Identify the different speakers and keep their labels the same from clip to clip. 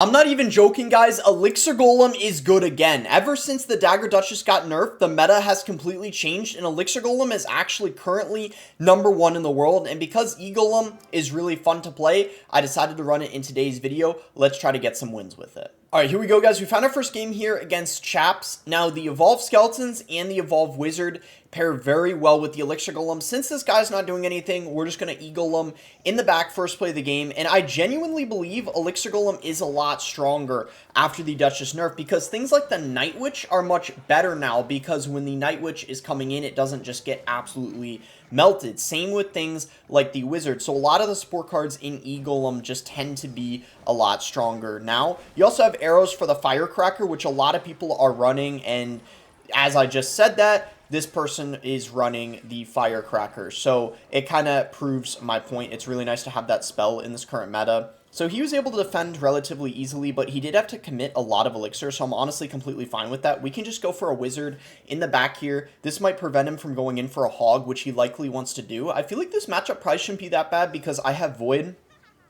Speaker 1: I'm not even joking, guys. Elixir Golem is good again. Ever since the Dagger Duchess got nerfed, the meta has completely changed, and Elixir Golem is actually currently #1 in the world. And because E-Golem is really fun to play, I decided to run it in today's video. Let's try to get some wins with it. Alright, here we go, guys. We found our first game here against Chaps. Now, the Evolved Skeletons and the Evolved Wizard pair very well with the Elixir Golem. Since this guy's not doing anything, we're just going to E-Golem in the back first play of the game. And I genuinely believe Elixir Golem is a lot stronger after the Duchess nerf, because things like the Night Witch are much better now, because when the Night Witch is coming in, it doesn't just get absolutely melted. Same with things like the Wizard. So a lot of the support cards in E-Golem just tend to be a lot stronger. Now, you also have arrows for the Firecracker, which a lot of people are running, and as I just said that, this person is running the Firecracker. So it kind of proves my point. It's really nice to have that spell in this current meta. So he was able to defend relatively easily, but he did have to commit a lot of elixir, so I'm honestly completely fine with that. We can just go for a wizard in the back here. This might prevent him from going in for a hog, which he likely wants to do. I feel like this matchup probably shouldn't be that bad because I have Void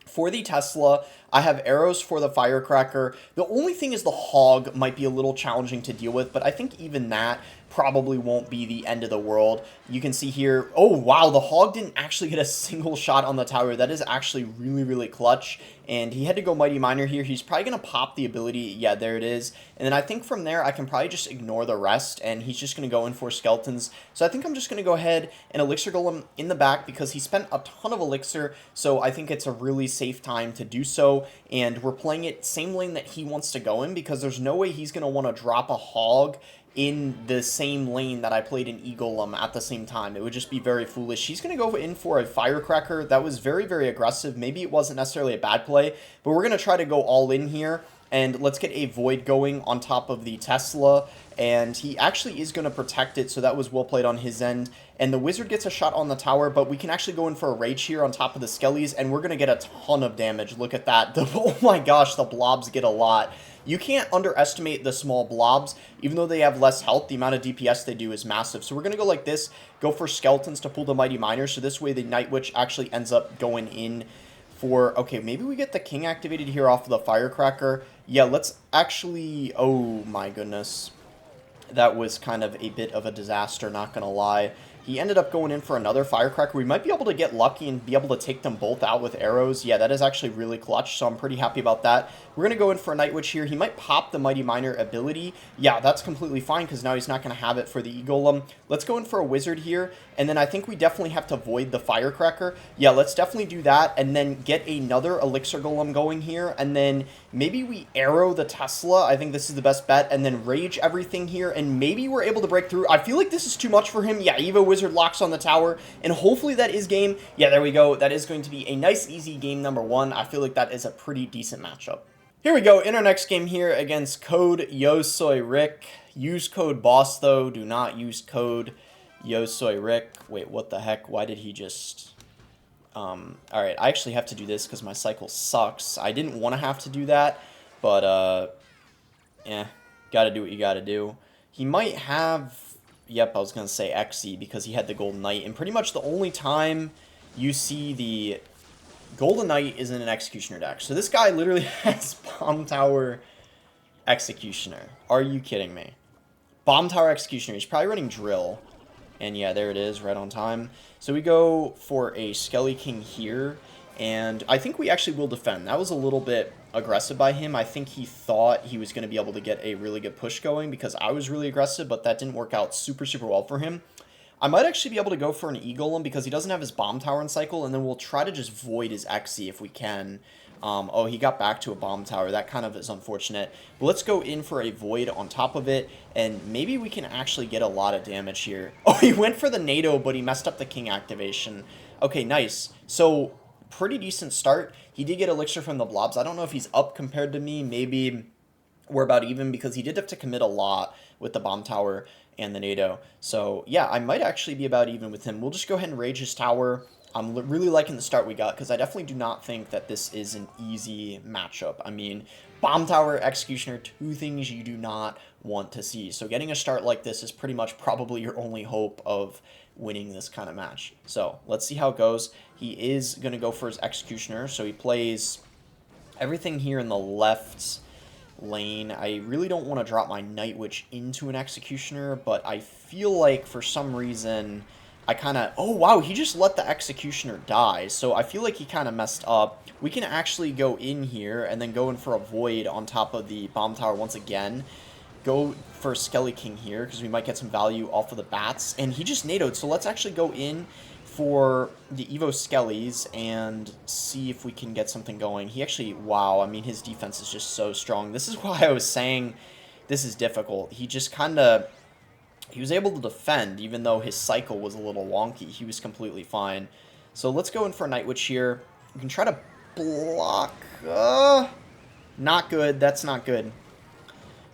Speaker 1: for the Tesla, I have arrows for the Firecracker. The only thing is the hog might be a little challenging to deal with, but I think even that probably won't be the end of the world. You can see here, oh wow, the hog didn't actually get a single shot on the tower. That is actually really, really clutch, and he had to go Mighty Miner here. He's probably going to pop the ability. Yeah, there it is. And then I think from there, I can probably just ignore the rest, and he's just going to go in for skeletons. So I think I'm just going to go ahead and Elixir Golem in the back because he spent a ton of elixir, so I think it's a really safe time to do so. And we're playing it same lane that he wants to go in, because there's no way he's going to want to drop a hog in the same lane that I played in E-Golem at the same time. It would just be very foolish. He's going to go in for a Firecracker. That was very, very aggressive. Maybe it wasn't necessarily a bad play, but we're going to try to go all in here. And let's get a Void going on top of the Tesla. And he actually is going to protect it, so that was well played on his end. And the Wizard gets a shot on the tower, but we can actually go in for a Rage here on top of the Skellies, and we're going to get a ton of damage. Look at that. Oh my gosh, the blobs get a lot. You can't underestimate the small blobs. Even though they have less health, the amount of DPS they do is massive. So we're going to go like this, go for Skeletons to pull the Mighty Miner, so this way the Night Witch actually ends up going in for, okay, maybe we get the King activated here off of the Firecracker. Yeah, let's actually, oh my goodness. That was kind of a bit of a disaster, not going to lie. He ended up going in for another Firecracker. We might be able to get lucky and be able to take them both out with arrows. Yeah, that is actually really clutch, so I'm pretty happy about that. We're going to go in for a Night Witch here. He might pop the Mighty Miner ability. Yeah, that's completely fine because now he's not going to have it for the E-Golem. Let's go in for a Wizard here, and then I think we definitely have to Void the Firecracker. Yeah, let's definitely do that, and then get another Elixir Golem going here, and then maybe we arrow the Tesla. I think this is the best bet, and then Rage everything here, and maybe we're able to break through. I feel like this is too much for him. Yeah, Evo Wizard locks on the tower, and hopefully that is game. Yeah, there we go. That is going to be a nice, easy game #1. I feel like that is a pretty decent matchup. Here we go, in our next game here against code yosoy Rick. Use code boss though, do not use code yosoy Rick. Wait, what the heck? Why did he just... Alright, I actually have to do this because my cycle sucks. I didn't want to have to do that, but, gotta do what you gotta do. He might have... Yep, I was gonna say XE because he had the Golden Knight, and pretty much the only time you see the Golden Knight is in an Executioner deck. So this guy literally has Bomb Tower Executioner. Are you kidding me? Bomb Tower Executioner. He's probably running Drill. And yeah, there it is, right on time. So we go for a Skelly King here, and I think we actually will defend. That was a little bit aggressive by him. I think he thought he was going to be able to get a really good push going because I was really aggressive, but that didn't work out super, super well for him. I might actually be able to go for an E-Golem because he doesn't have his Bomb Tower in cycle, and then we'll try to just Void his XE if we can. Oh, he got back to a Bomb Tower. That kind of is unfortunate. But let's go in for a Void on top of it, and maybe we can actually get a lot of damage here. Oh, he went for the NATO, but he messed up the King activation. Okay, nice. So, pretty decent start. He did get Elixir from the blobs. I don't know if he's up compared to me. Maybe we're about even because he did have to commit a lot with the Bomb Tower and the NATO. So, yeah, I might actually be about even with him. We'll just go ahead and Rage his tower. I'm really liking the start we got because I definitely do not think that this is an easy matchup. I mean, Bomb Tower, Executioner, two things you do not want to see. So getting a start like this is pretty much probably your only hope of winning this kind of match. So let's see how it goes. He is going to go for his Executioner. So he plays Everything here in the left lane, I really don't want to drop my Night Witch into an Executioner, but I feel like for some reason I kind of... Oh, wow, he just let the Executioner die, so I feel like he kind of messed up. We can actually go in here and then go in for a Void on top of the Bomb Tower once again. Go for Skelly King here, because we might get some value off of the bats. And he just NATO'd, so let's actually go in for the Evo Skellies and see if we can get something going. He actually, wow, I mean, his defense is just so strong. This is why I was saying this is difficult. He just kind of, he was able to defend, even though his cycle was a little wonky. He was completely fine. So let's go in for a Night Witch here. You can try to block. Not good. That's not good.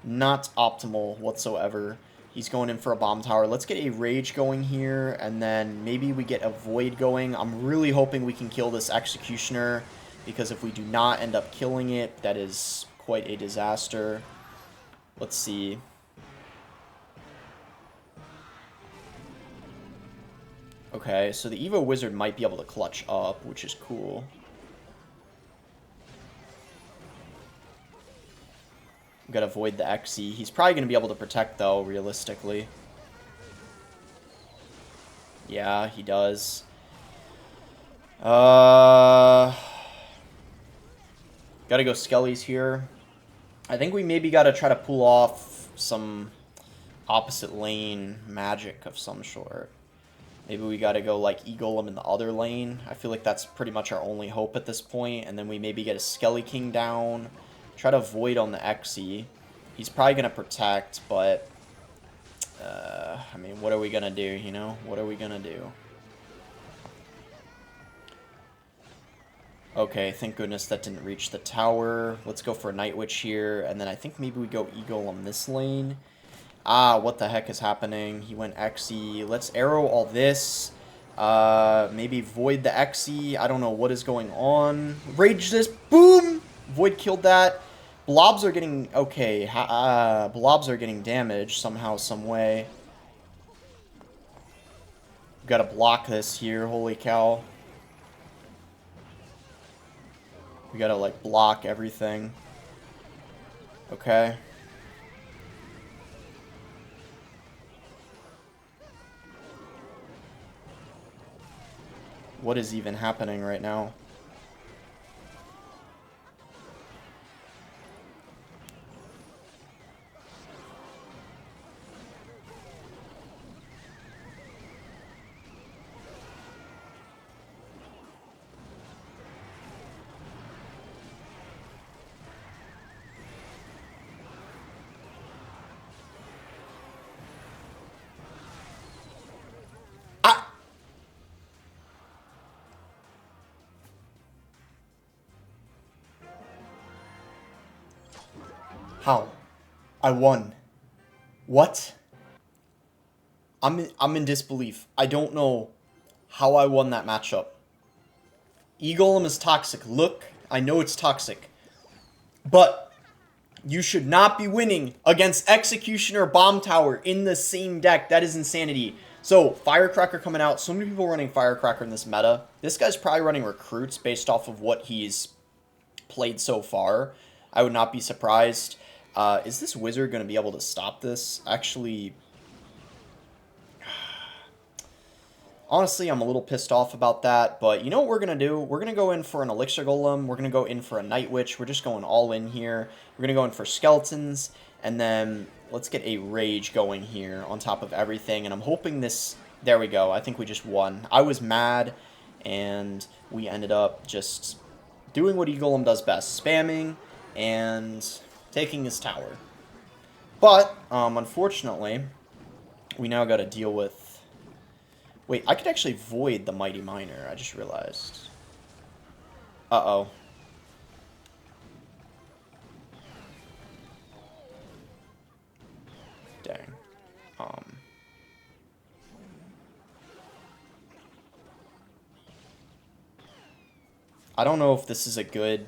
Speaker 1: Not optimal whatsoever. He's going in for a Bomb Tower. Let's get a Rage going here, and then maybe we get a Void going. I'm really hoping we can kill this Executioner, because if we do not end up killing it, that is quite a disaster. Let's see. Okay, so the Evo Wizard might be able to clutch up, which is cool. Gotta avoid the XE. He's probably gonna be able to protect, though, realistically. Yeah, he does. Gotta go Skellies here. I think we maybe gotta try to pull off some opposite lane magic of some sort. Maybe we gotta go, like, E-Golem in the other lane. I feel like that's pretty much our only hope at this point. And then we maybe get a Skelly King down. Try to Void on the XE. He's probably going to protect, but... I mean, what are we going to do, you know? What are we going to do? Okay, thank goodness that didn't reach the tower. Let's go for a Night Witch here. And then I think maybe we go E-Golem this lane. Ah, what the heck is happening? He went XE. Let's arrow all this. Maybe Void the XE. I don't know what is going on. Rage this. Boom! Void killed that. Blobs are getting... Okay, blobs are getting damaged somehow, some way. Gotta block this here. Holy cow. We gotta, like, block everything. Okay. What is even happening right now? How? I won. What? I'm in disbelief. I don't know how I won that matchup. E-Golem is toxic. Look, I know it's toxic. But you should not be winning against Executioner Bomb Tower in the same deck. That is insanity. So, Firecracker coming out. So many people running Firecracker in this meta. This guy's probably running Recruits based off of what he's played so far. I would not be surprised. Is this Wizard going to be able to stop this? Actually, honestly, I'm a little pissed off about that. But you know what we're going to do? We're going to go in for an Elixir Golem. We're going to go in for a Night Witch. We're just going all in here. We're going to go in for Skeletons. And then let's get a Rage going here on top of everything. And I'm hoping this... There we go. I think we just won. I was mad. And we ended up just doing what E-Golem does best. Spamming and taking his tower. But, unfortunately, we now got to deal with... Wait, I could actually void the Mighty Miner, I just realized. Uh-oh. Dang. I don't know if this is a good...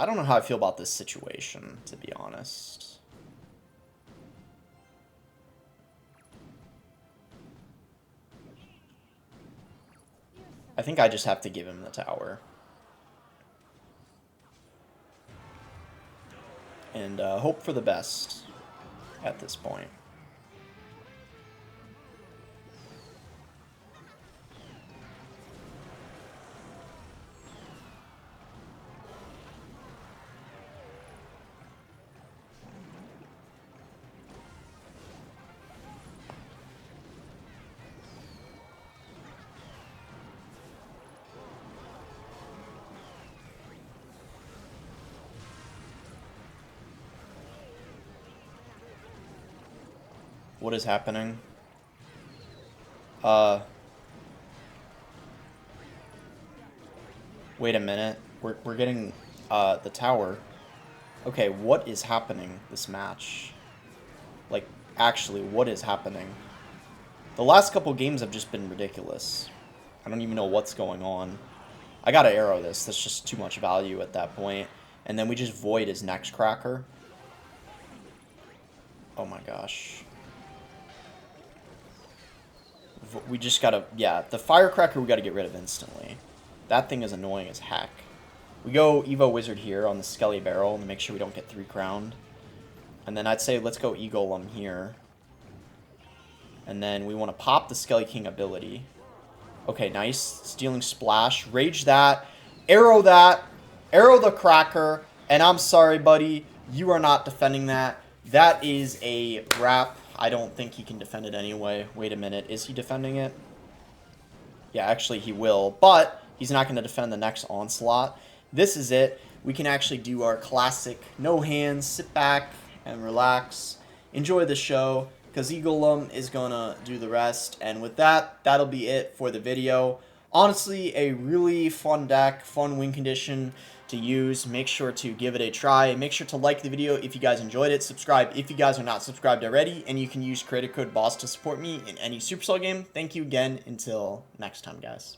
Speaker 1: I don't know how I feel about this situation, to be honest. I think I just have to give him the tower. And hope for the best at this point. What is happening? Wait a minute. We're getting the tower. Okay, what is happening this match? Like, actually, what is happening? The last couple games have just been ridiculous. I don't even know what's going on. I gotta arrow this. That's just too much value at that point. And then we just void his next cracker. Oh my gosh. We just gotta, yeah, the firecracker we gotta get rid of instantly. That thing is annoying as heck. We go Evo Wizard here on the Skelly Barrel to make sure we don't get 3 crowned. And then I'd say let's go E-Golem here. And then we want to pop the Skelly King ability. Okay, nice. Stealing Splash. Rage that. Arrow the Cracker. And I'm sorry, buddy. You are not defending that. That is a wrap. I don't think he can defend it anyway. Wait a minute. Is he defending it? Yeah, actually he will. But he's not going to defend the next Onslaught. This is it. We can actually do our classic no hands. Sit back and relax. Enjoy the show. Because E-Golem is going to do the rest. And with that, that'll be it for the video. Honestly, a really fun deck, fun win condition to use. Make sure to give it a try. Make sure to like the video if you guys enjoyed it. Subscribe if you guys are not subscribed already. And you can use creator code BOSS to support me in any Supercell game. Thank you again. Until next time, guys.